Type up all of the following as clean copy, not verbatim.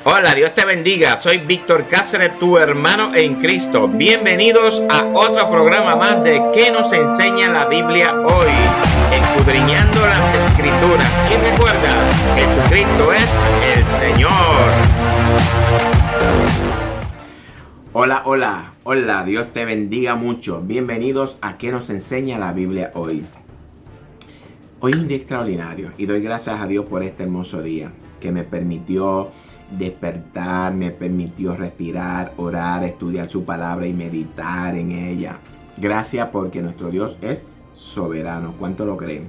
Hola, Dios te bendiga. Soy Víctor Cáceres, tu hermano en Cristo. Bienvenidos a otro programa más de ¿Qué nos enseña la Biblia hoy? Escudriñando las Escrituras. Y recuerda, Jesucristo es el Señor. Hola, Dios te bendiga mucho. Bienvenidos a ¿Qué nos enseña la Biblia hoy? Hoy es un día extraordinario y doy gracias a Dios por este hermoso día que me permitió despertar, me permitió respirar, orar, estudiar su palabra y meditar en ella. Gracias porque nuestro Dios es soberano. ¿Cuánto lo creen?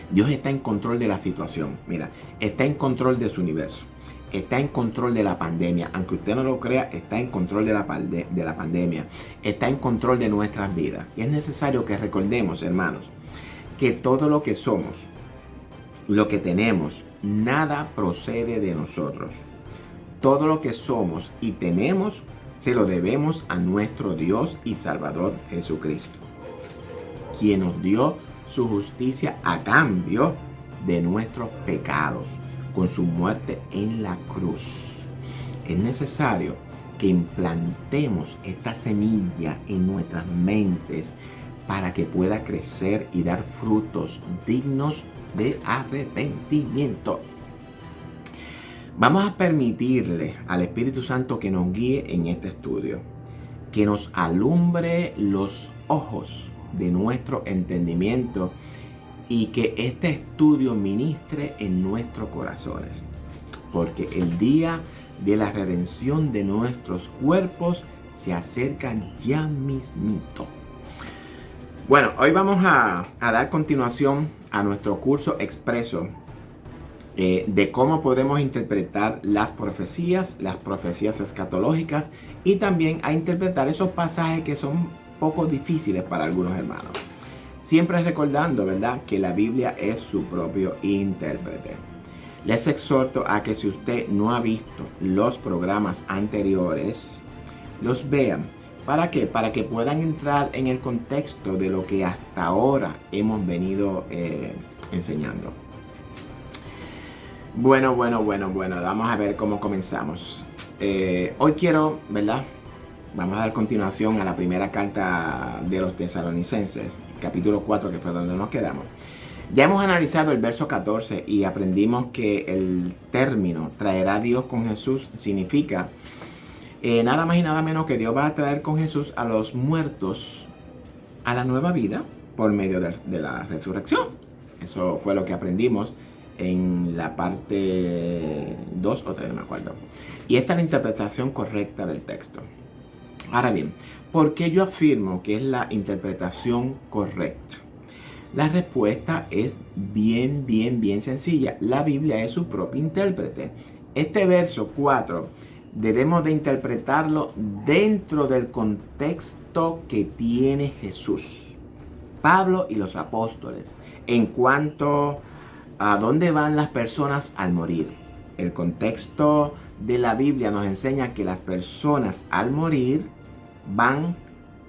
Dios está en control de la situación. Mira, está en control de su universo. Está en control de la pandemia. Aunque usted no lo crea, está en control de la pandemia. Está en control de nuestras vidas. Y es necesario que recordemos, hermanos, que todo lo que somos, lo que tenemos, nada procede de nosotros. Todo lo que somos y tenemos se lo debemos a nuestro Dios y Salvador Jesucristo, quien nos dio su justicia a cambio de nuestros pecados con su muerte en la cruz. Es necesario que implantemos esta semilla en nuestras mentes para que pueda crecer y dar frutos dignos de arrepentimiento. Vamos a permitirle al Espíritu Santo que nos guíe en este estudio, que nos alumbre los ojos de nuestro entendimiento y que este estudio ministre en nuestros corazones, porque el día de la redención de nuestros cuerpos se acerca ya mismito. Bueno, hoy vamos a dar continuación a nuestro curso expreso de cómo podemos interpretar las profecías escatológicas y también a interpretar esos pasajes que son poco difíciles para algunos hermanos. Siempre recordando, ¿verdad?, que la Biblia es su propio intérprete. Les exhorto a que si usted no ha visto los programas anteriores, los vean. ¿Para qué? Para que puedan entrar en el contexto de lo que hasta ahora hemos venido enseñando. Bueno, vamos a ver cómo comenzamos. Hoy quiero, ¿verdad? Vamos a dar continuación a la primera carta de los Tesalonicenses, capítulo 4, que fue donde nos quedamos. Ya hemos analizado el verso 14 y aprendimos que el término traerá a Dios con Jesús significa nada más y nada menos que Dios va a traer con Jesús a los muertos a la nueva vida por medio de la resurrección. Eso fue lo que aprendimos en la parte 2 o 3, no me acuerdo. Y esta es la interpretación correcta del texto. Ahora bien, ¿por qué yo afirmo que es la interpretación correcta? La respuesta es bien sencilla. La Biblia es su propio intérprete. Este verso 4 debemos de interpretarlo dentro del contexto que tiene Jesús, Pablo y los apóstoles en cuanto a dónde van las personas al morir. El contexto de la Biblia nos enseña que las personas al morir van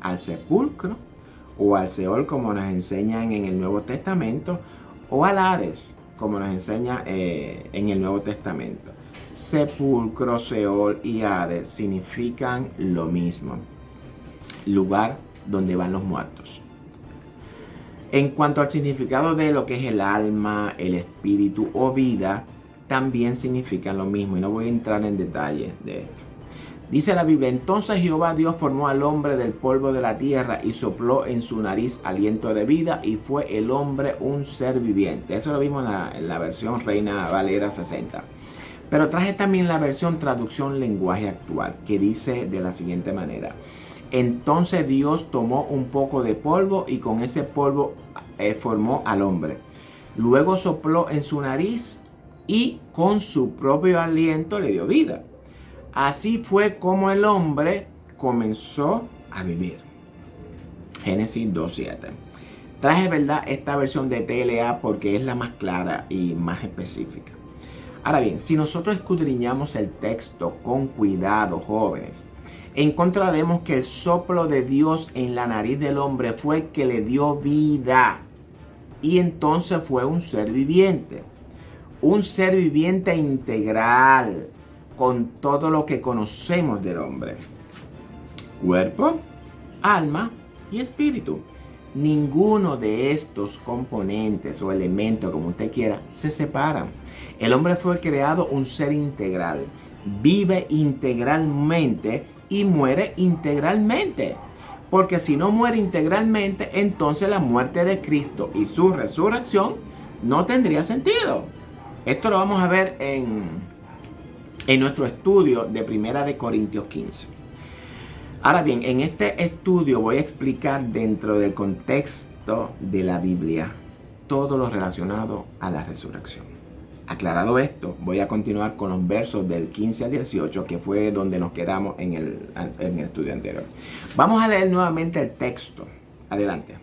al sepulcro o al Seol, como nos enseñan en el Nuevo Testamento, o al Hades, como nos enseña en el Nuevo Testamento. Sepulcro, Seol y Hades significan lo mismo: lugar donde van los muertos. En cuanto al significado de lo que es el alma, el espíritu o vida, también significan lo mismo y no voy a entrar en detalle de esto. Dice la Biblia: entonces Jehová Dios formó al hombre del polvo de la tierra y sopló en su nariz aliento de vida y fue el hombre un ser viviente. Eso lo vimos en la versión Reina Valera 60. Pero traje también la versión traducción lenguaje actual, que dice de la siguiente manera: entonces Dios tomó un poco de polvo y con ese polvo formó al hombre. Luego sopló en su nariz y con su propio aliento le dio vida. Así fue como el hombre comenzó a vivir. Génesis 2:7. Traje, ¿verdad?, esta versión de TLA porque es la más clara y más específica. Ahora bien, si nosotros escudriñamos el texto con cuidado, jóvenes, encontraremos que el soplo de Dios en la nariz del hombre fue que le dio vida. Y entonces fue un ser viviente integral, con todo lo que conocemos del hombre: cuerpo, alma y espíritu. Ninguno de estos componentes o elementos, como usted quiera, se separan. El hombre fue creado un ser integral. Vive integralmente y muere integralmente. Porque si no muere integralmente, entonces la muerte de Cristo y su resurrección no tendría sentido. Esto lo vamos a ver en nuestro estudio de 1 Corintios 15. Ahora bien, en este estudio voy a explicar dentro del contexto de la Biblia todo lo relacionado a la resurrección. Aclarado esto, voy a continuar con los versos del 15 al 18, que fue donde nos quedamos en el estudio anterior. Vamos a leer nuevamente el texto. Adelante.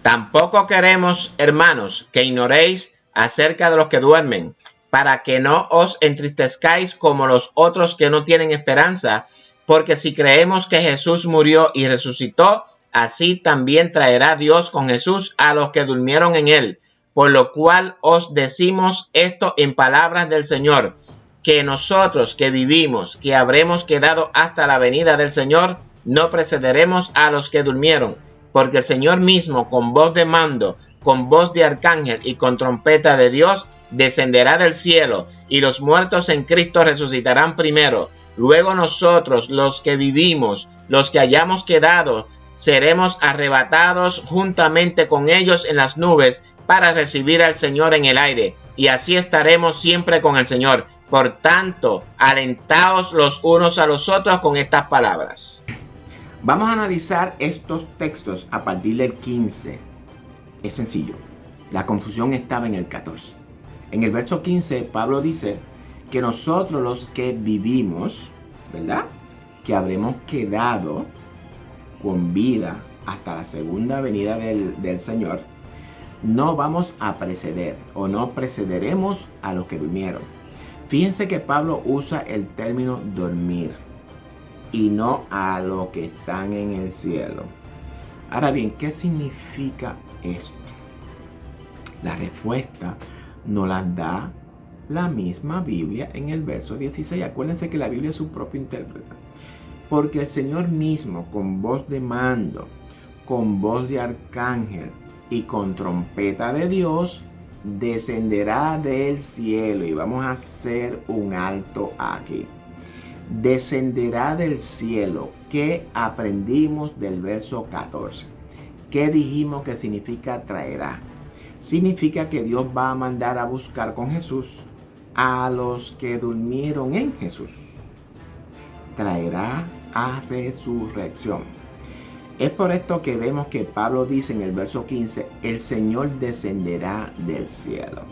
Tampoco queremos, hermanos, que ignoréis acerca de los que duermen, para que no os entristezcáis como los otros que no tienen esperanza, porque si creemos que Jesús murió y resucitó, así también traerá Dios con Jesús a los que durmieron en él. Por lo cual os decimos esto en palabras del Señor, que nosotros que vivimos, que habremos quedado hasta la venida del Señor, no precederemos a los que durmieron, porque el Señor mismo, con voz de mando, con voz de arcángel y con trompeta de Dios, descenderá del cielo, y los muertos en Cristo resucitarán primero. Luego nosotros, los que vivimos, los que hayamos quedado, seremos arrebatados juntamente con ellos en las nubes para recibir al Señor en el aire, y así estaremos siempre con el Señor. Por tanto, alentaos los unos a los otros con estas palabras. Vamos a analizar estos textos a partir del 15. Es sencillo. La confusión estaba en el 14. En el verso 15, Pablo dice que nosotros los que vivimos, ¿verdad?, que habremos quedado con vida hasta la segunda venida del Señor, no vamos a preceder o no precederemos a los que durmieron. Fíjense que Pablo usa el término dormir y no a los que están en el cielo. Ahora bien, ¿qué significa esto? La respuesta nos la da la misma Biblia en el verso 16. Acuérdense que la Biblia es su propio intérprete. Porque el Señor mismo, con voz de mando, con voz de arcángel y con trompeta de Dios, descenderá del cielo. Y vamos a hacer un alto aquí. Descenderá del cielo. ¿Qué aprendimos del verso 14? ¿Qué dijimos que significa traerá? Significa que Dios va a mandar a buscar con Jesús a los que durmieron en Jesús. Traerá a resurrección. Es por esto que vemos que Pablo dice en el verso 15, el Señor descenderá del cielo.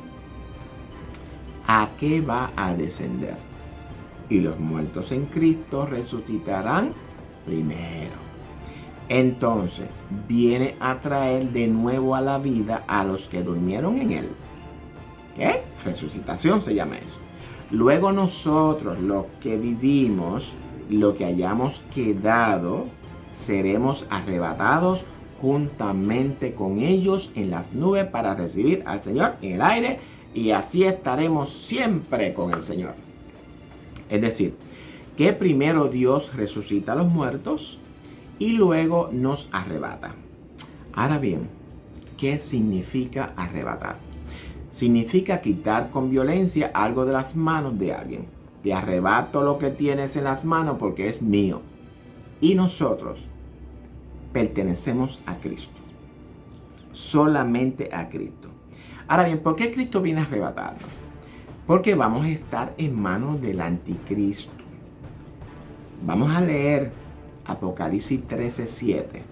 ¿A qué va a descender? Y los muertos en Cristo resucitarán primero. Entonces, viene a traer de nuevo a la vida a los que durmieron en él. ¿Qué? Resucitación se llama eso. Luego nosotros, los que vivimos, lo que hayamos quedado, seremos arrebatados juntamente con ellos en las nubes para recibir al Señor en el aire, y así estaremos siempre con el Señor. Es decir, que primero Dios resucita a los muertos y luego nos arrebata. Ahora bien, ¿qué significa arrebatar? Significa quitar con violencia algo de las manos de alguien. Te arrebato lo que tienes en las manos porque es mío. Y nosotros pertenecemos a Cristo. Solamente a Cristo. Ahora bien, ¿por qué Cristo viene a arrebatarnos? Porque vamos a estar en manos del anticristo. Vamos a leer Apocalipsis 13:7,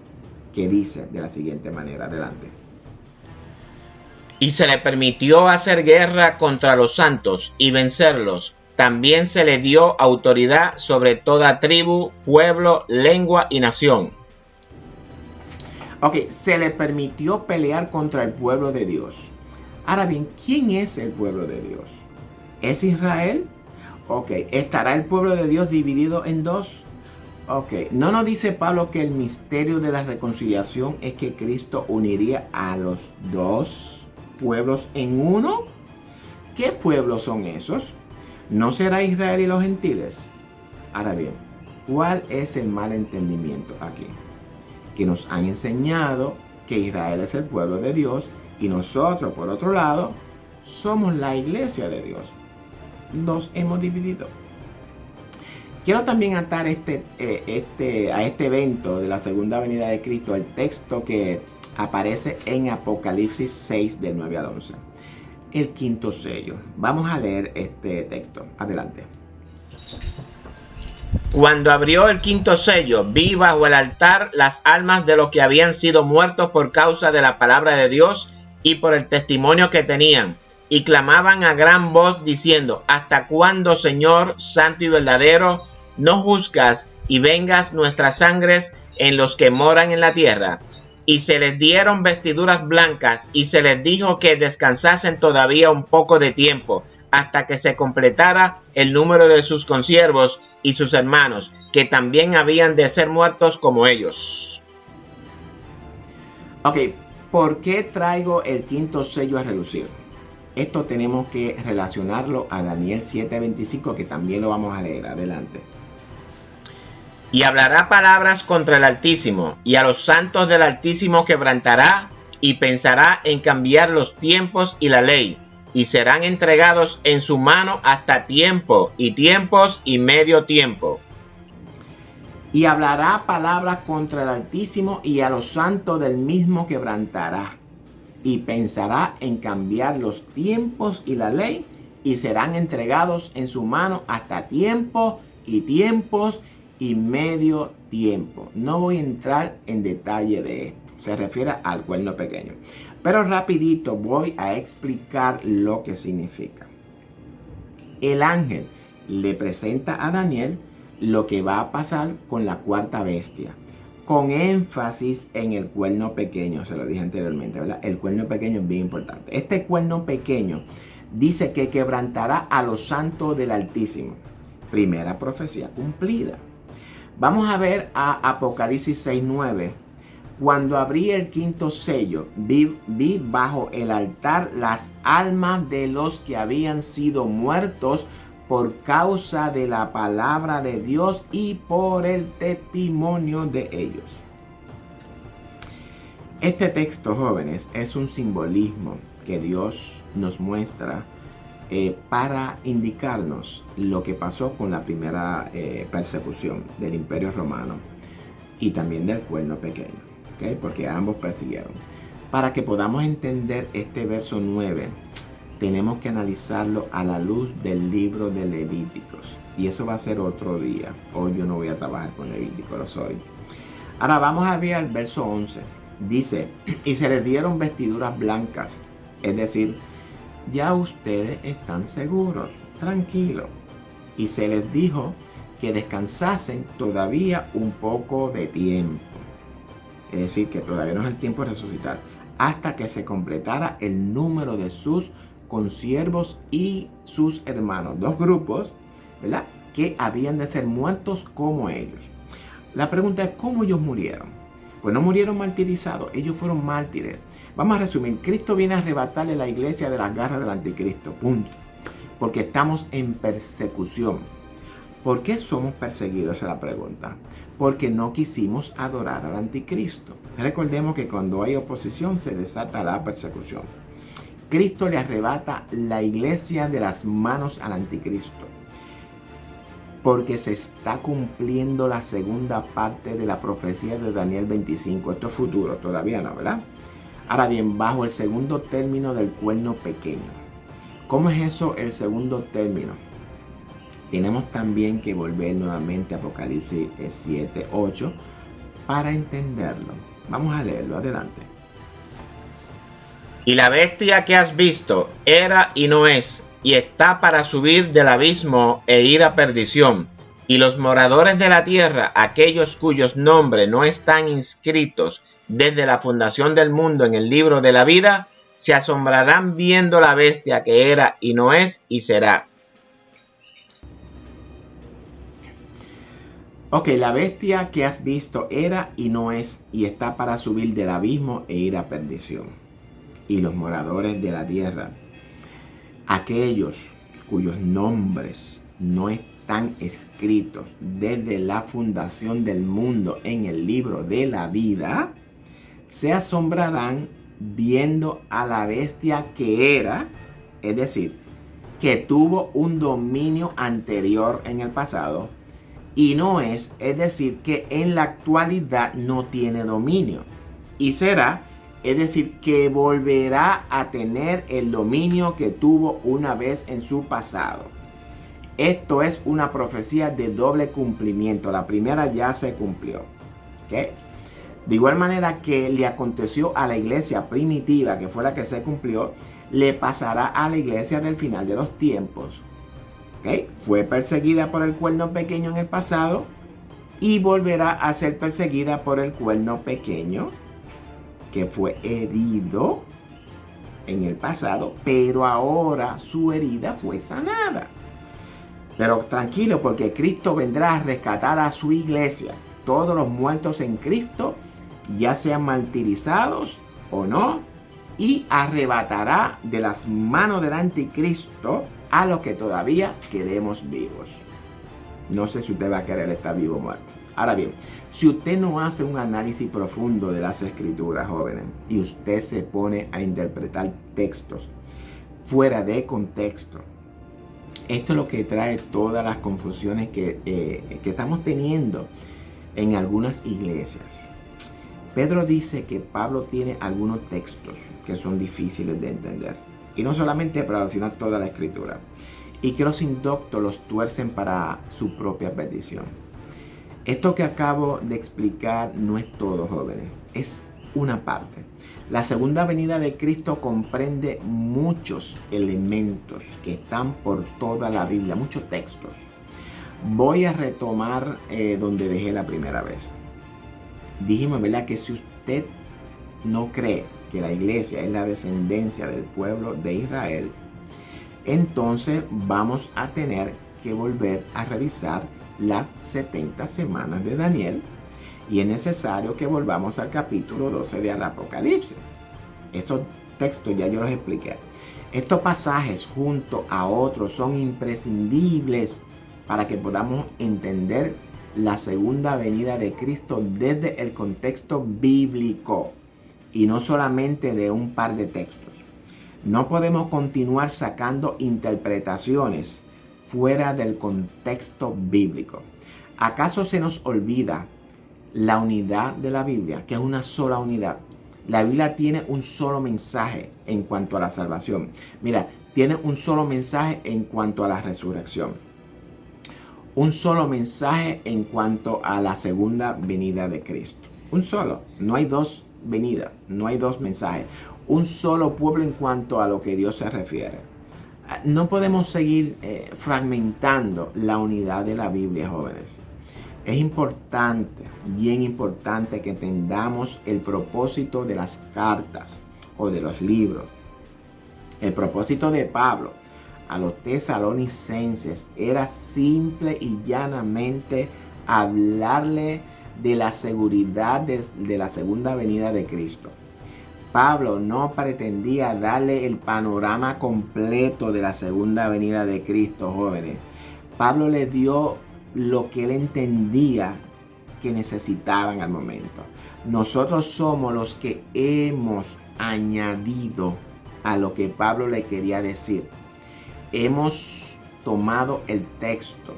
que dice de la siguiente manera. Adelante. Y se le permitió hacer guerra contra los santos y vencerlos. También se le dio autoridad sobre toda tribu, pueblo, lengua y nación. Ok, se le permitió pelear contra el pueblo de Dios. Ahora bien, ¿quién es el pueblo de Dios? ¿Es Israel? Ok, ¿estará el pueblo de Dios dividido en dos? Ok, ¿no nos dice Pablo que el misterio de la reconciliación es que Cristo uniría a los dos pueblos en uno? ¿Qué pueblos son esos? ¿No será Israel y los gentiles? Ahora bien, ¿cuál es el mal entendimiento aquí? Que nos han enseñado que Israel es el pueblo de Dios y nosotros, por otro lado, somos la iglesia de Dios. Nos hemos dividido. Quiero también atar a este evento de la segunda venida de Cristo, el texto que aparece en Apocalipsis 6 del 9 al 11. El quinto sello. Vamos a leer este texto. Adelante. Cuando abrió el quinto sello, vi bajo el altar las almas de los que habían sido muertos por causa de la palabra de Dios y por el testimonio que tenían, y clamaban a gran voz diciendo: ¿Hasta cuándo, Señor, santo y verdadero, no juzgas y vengas nuestras sangres en los que moran en la tierra? Y se les dieron vestiduras blancas, y se les dijo que descansasen todavía un poco de tiempo, hasta que se completara el número de sus consiervos y sus hermanos, que también habían de ser muertos como ellos. Ok, ¿por qué traigo el quinto sello a relucir? Esto tenemos que relacionarlo a Daniel 7:25, que también lo vamos a leer. Adelante. Y hablará palabras contra el Altísimo, y a los santos del Altísimo quebrantará, y pensará en cambiar los tiempos y la ley, y serán entregados en su mano hasta tiempo, y tiempos y medio tiempo. Y hablará palabras contra el Altísimo, y a los santos del mismo quebrantará, y pensará en cambiar los tiempos y la ley, y serán entregados en su mano hasta tiempo y tiempos y medio tiempo. No voy a entrar en detalle de esto. Se refiere al cuerno pequeño. Pero rapidito voy a explicar lo que significa. El ángel le presenta a Daniel lo que va a pasar con la cuarta bestia, con énfasis en el cuerno pequeño. Se lo dije anteriormente, ¿verdad? El cuerno pequeño es bien importante. Este cuerno pequeño dice que quebrantará a los santos del Altísimo. Primera profecía cumplida. Vamos a ver a Apocalipsis 6:9. Cuando abrí el quinto sello, vi bajo el altar las almas de los que habían sido muertos por causa de la palabra de Dios y por el testimonio de ellos. Este texto, jóvenes, es un simbolismo que Dios nos muestra para indicarnos lo que pasó con la primera persecución del Imperio Romano y también del cuerno pequeño, ¿okay? Porque ambos persiguieron. Para que podamos entender este verso 9, tenemos que analizarlo a la luz del libro de Levíticos, y eso va a ser otro día. Hoy yo no voy a trabajar con Levítico, lo soy. Ahora vamos a ver el verso 11. Dice: y se les dieron vestiduras blancas, es decir, ya ustedes están seguros, tranquilos. Y se les dijo que descansasen todavía un poco de tiempo. Es decir, que todavía no es el tiempo de resucitar, hasta que se completara el número de sus consiervos y sus hermanos. Dos grupos, ¿verdad?, que habían de ser muertos como ellos. La pregunta es: ¿cómo ellos murieron? Pues no murieron martirizados, ellos fueron mártires. Vamos a resumir. Cristo viene a arrebatarle la iglesia de las garras del anticristo. Punto. Porque estamos en persecución. ¿Por qué somos perseguidos? Esa es la pregunta. Porque no quisimos adorar al anticristo. Recordemos que cuando hay oposición se desata la persecución. Cristo le arrebata la iglesia de las manos al anticristo. Porque se está cumpliendo la segunda parte de la profecía de Daniel 25. Esto es futuro, todavía no, ¿verdad? Ahora bien, bajo el segundo término del cuerno pequeño. ¿Cómo es eso, el segundo término? Tenemos también que volver nuevamente a Apocalipsis 7:8 para entenderlo. Vamos a leerlo, adelante. Y la bestia que has visto era y no es, y está para subir del abismo e ir a perdición. Y los moradores de la tierra, aquellos cuyos nombres no están inscritos desde la fundación del mundo en el libro de la vida, se asombrarán viendo la bestia que era y no es y será. Ok, la bestia que has visto era y no es, y está para subir del abismo e ir a perdición. Y los moradores de la tierra, aquellos cuyos nombres no están escritos desde la fundación del mundo en el libro de la vida, se asombrarán viendo a la bestia que era, es decir, que tuvo un dominio anterior en el pasado y no es decir, que en la actualidad no tiene dominio. Y será, es decir, que volverá a tener el dominio que tuvo una vez en su pasado. Esto es una profecía de doble cumplimiento. La primera ya se cumplió. ¿Okay? De igual manera que le aconteció a la iglesia primitiva, que fue la que se cumplió, le pasará a la iglesia del final de los tiempos. ¿Okay? Fue perseguida por el cuerno pequeño en el pasado y volverá a ser perseguida por el cuerno pequeño, que fue herido en el pasado, pero ahora su herida fue sanada. Pero tranquilo, porque Cristo vendrá a rescatar a su iglesia. Todos los muertos en Cristo, ya sean martirizados o no, y arrebatará de las manos del anticristo a los que todavía quedemos vivos. No sé si usted va a querer estar vivo o muerto. Ahora bien, si usted no hace un análisis profundo de las escrituras, jóvenes, y usted se pone a interpretar textos fuera de contexto, esto es lo que trae todas las confusiones que estamos teniendo en algunas iglesias. Pedro dice que Pablo tiene algunos textos que son difíciles de entender. Y no solamente para sino toda la escritura. Y que los indoctos los tuercen para su propia perdición. Esto que acabo de explicar no es todo, jóvenes. Es una parte. La segunda venida de Cristo comprende muchos elementos que están por toda la Biblia, muchos textos. Voy a retomar donde dejé la primera vez. Dijimos, ¿verdad?, que si usted no cree que la iglesia es la descendencia del pueblo de Israel, entonces vamos a tener que volver a revisar las 70 semanas de Daniel y es necesario que volvamos al capítulo 12 del Apocalipsis. Esos textos ya yo los expliqué. Estos pasajes junto a otros son imprescindibles para que podamos entender la segunda venida de Cristo desde el contexto bíblico y no solamente de un par de textos. No podemos continuar sacando interpretaciones fuera del contexto bíblico. ¿Acaso se nos olvida la unidad de la Biblia, que es una sola unidad? La Biblia tiene un solo mensaje en cuanto a la salvación. Mira, tiene un solo mensaje en cuanto a la resurrección. Un solo mensaje en cuanto a la segunda venida de Cristo. Un solo. No hay dos venidas, no hay dos mensajes. Un solo pueblo en cuanto a lo que Dios se refiere. No podemos seguir fragmentando la unidad de la Biblia, jóvenes. Es importante, bien importante, que entendamos el propósito de las cartas o de los libros. El propósito de Pablo a los tesalonicenses era simple y llanamente hablarle de la seguridad de la segunda venida de Cristo. Pablo no pretendía darle el panorama completo de la segunda venida de Cristo, jóvenes. Pablo le dio lo que él entendía que necesitaban al momento. Nosotros somos los que hemos añadido a lo que Pablo le quería decir. Hemos tomado el texto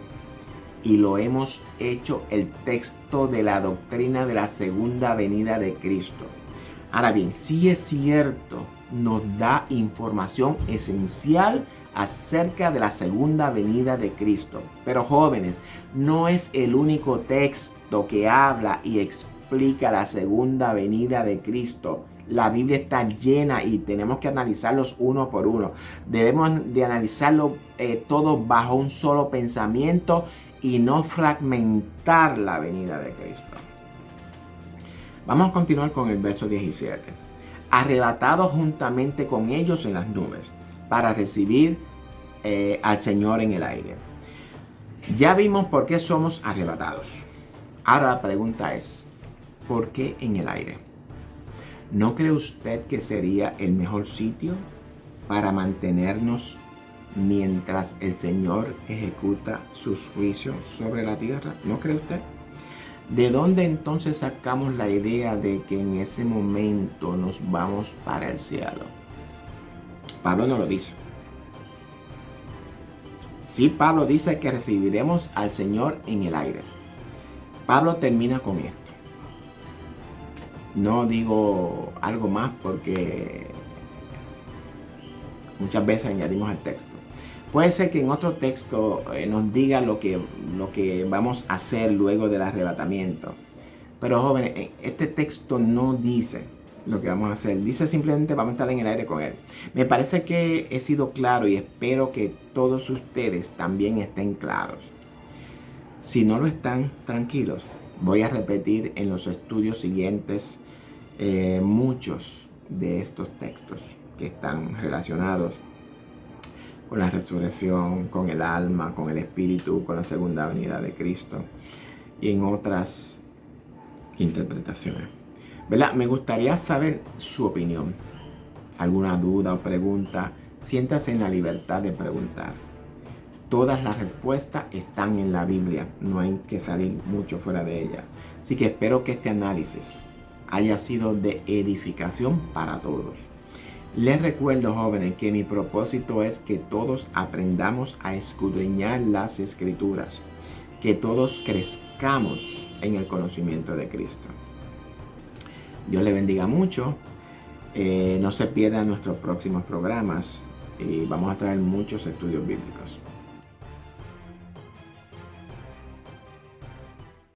y lo hemos hecho el texto de la doctrina de la segunda venida de Cristo. Ahora bien, sí es cierto, nos da información esencial acerca de la segunda venida de Cristo. Pero jóvenes, no es el único texto que habla y explica la segunda venida de Cristo. La Biblia está llena y tenemos que analizarlos uno por uno. Debemos de analizarlo todo bajo un solo pensamiento y no fragmentar la venida de Cristo. Vamos a continuar con el verso 17. Arrebatados juntamente con ellos en las nubes para recibir al Señor en el aire. Ya vimos por qué somos arrebatados. Ahora la pregunta es, ¿por qué en el aire? ¿No cree usted que sería el mejor sitio para mantenernos mientras el Señor ejecuta sus juicios sobre la tierra? ¿No cree usted? ¿De dónde entonces sacamos la idea de que en ese momento nos vamos para el cielo? Pablo no lo dice. Sí, Pablo dice que recibiremos al Señor en el aire. Pablo termina con esto. No digo algo más porque muchas veces añadimos al texto. Puede ser que en otro texto nos diga lo que vamos a hacer luego del arrebatamiento. Pero jóvenes, este texto no dice lo que vamos a hacer. Dice simplemente vamos a estar en el aire con Él. Me parece que he sido claro y espero que todos ustedes también estén claros. Si no lo están, tranquilos. Voy a repetir en los estudios siguientes muchos de estos textos que están relacionados con la resurrección, con el alma, con el espíritu, con la segunda venida de Cristo y en otras interpretaciones. ¿Verdad? Me gustaría saber su opinión. ¿Alguna duda o pregunta? Siéntase en la libertad de preguntar. Todas las respuestas están en la Biblia, no hay que salir mucho fuera de ella. Así que espero que este análisis haya sido de edificación para todos. Les recuerdo, jóvenes, que mi propósito es que todos aprendamos a escudriñar las Escrituras, que todos crezcamos en el conocimiento de Cristo. Dios le bendiga mucho. No se pierdan nuestros próximos programas y vamos a traer muchos estudios bíblicos.